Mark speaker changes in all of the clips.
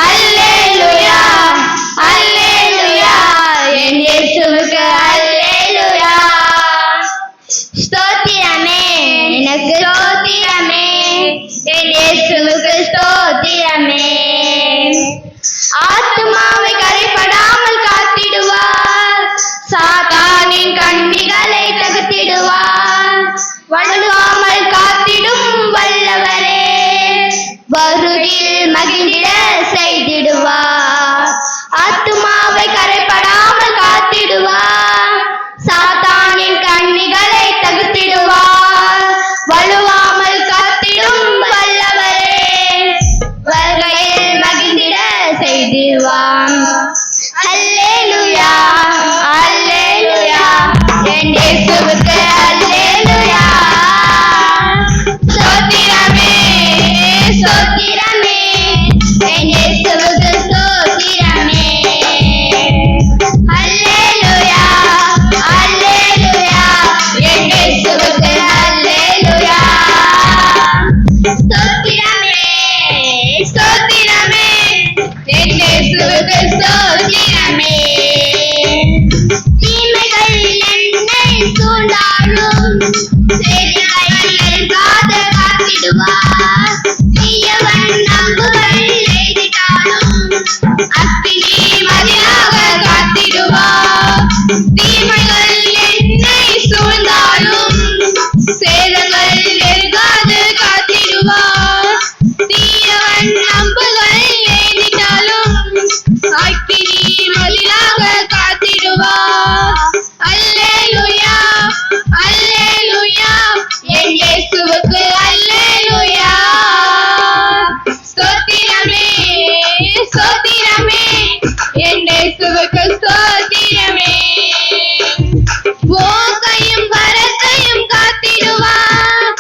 Speaker 1: அல்லேலூயா அல்லேலூயா என் இயேசுவுக்கு அல்லேலூயா. ஸ்தோத்திரமே எனக்கு ஸ்தோத்திரமே என் இயேசுவுக்கு ஸ்தோத்திரமே. ஆத்துமாவை கரைப்படாமல் காத்திடுவார், சாத்தானின் கண்ணிகளை தகர்த்திடுவார். வழுவாமல் காத்திடும் வல்லவரே, வருகில் மகிழ்ந்திட செய்திடுவார். ஆத்துமாவை கரைப்படாமல் காத்திடுவார், சாத்தானின் கண்ணிகளை தகர்த்திடுவார். வழுவாமல் காத்திடும் வல்லவரே, வருகையில் மகிழ்ந்திட செய்திடுவார். அல்லேலூயா அல்லேலூயா என் இயேசுவுக்கு அல்லேலூயா. ஸ்தோத்திரமே ஸ்தோத்திரமே என் இயேசுவுக்கு ஸ்தோத்திரமே. அல்லேலூயா அல்லேலூயா என் இயேசுவுக்கு அல்லேலூயா. ஸ்தோத்திரமே ஸ்தோத்திரமே என் இயேசுவுக்கு ஸ்தோத்திரமே. தீமைகள் என்னை சூழ்ந்தாலும் செயல்கள் காத்திடுவார். தீயவன் நம்புகள் எய்திட்டாலும் அக்கினி மதியாக காத்திடுவார். தீமைகள் என்னை சூழ்ந்தாலும் சேதங்கள் நெருங்காது காத்திடுவார். தீயவன் நம்புகள் எய்திட்டாலும் அக்கினி மதியாக காத்திடுவார். அல்லேலூயா அல்லேலூயா என் இயேசுவுக்கு அல்லேலூயா. ஸ்தோத்திரமே ஸ்தோத்திரமே என் இயேசுவுக்கு ஸ்தோத்திரமே. போக்கையும் வரத்தையும் காத்திடுவார்,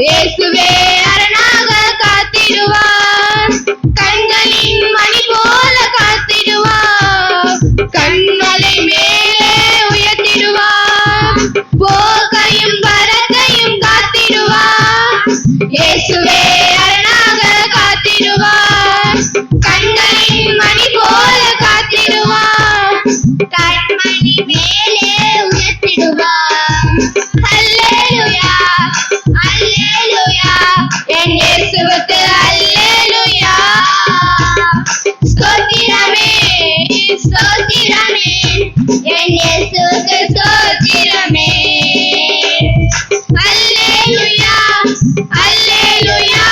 Speaker 1: இயேசுவே அரணாக காத்திடுவார். கண்களின் மணி போல காத்திடுவார், கண்மலை மேலே உயர்த்திடுவார். போக்கையும் வரத்தையும் காத்திடுவார், இயேசுவே அரணாக காத்திடுவார். கண்களின் மணி போல காத்திடுவார், கண்மணி மேலே உயர்த்திடுவார். அல்லேலூயா அல்லேலூயா என் இயேசுவுக்கு அல்லேலூயா. ஸ்தோத்திரமே ஸ்தோத்திரமே என் இயேசுவுக்கு ஸ்தோத்திரமே. அல்லேலூயா அல்லேலூயா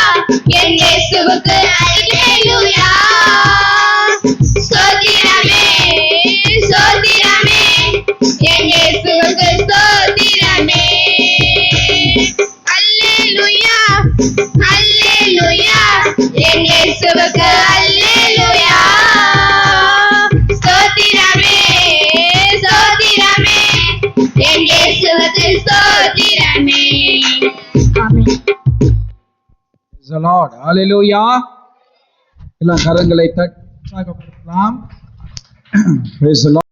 Speaker 1: என் இயேசுவுக்கு அல்லேலூயா. ஸ்தோத்திரமே ஸ்தோத்திரமே என் இயேசுவுக்கு ஸ்தோத்திரமே. அல்லேலூயா அல்லேலூயா என் இயேசுவுக்கு அல்லேலூயா. ஸ்தோத்திரமே ஸ்தோத்திரமே என் இயேசுவுக்கு ஸ்தோத்திரமே. ஆமென்.
Speaker 2: Praise the Lord. Hallelujah. எல்லாம் கரங்களை தட்டி உற்சாகப்படுத்தலாம். Praise the Lord.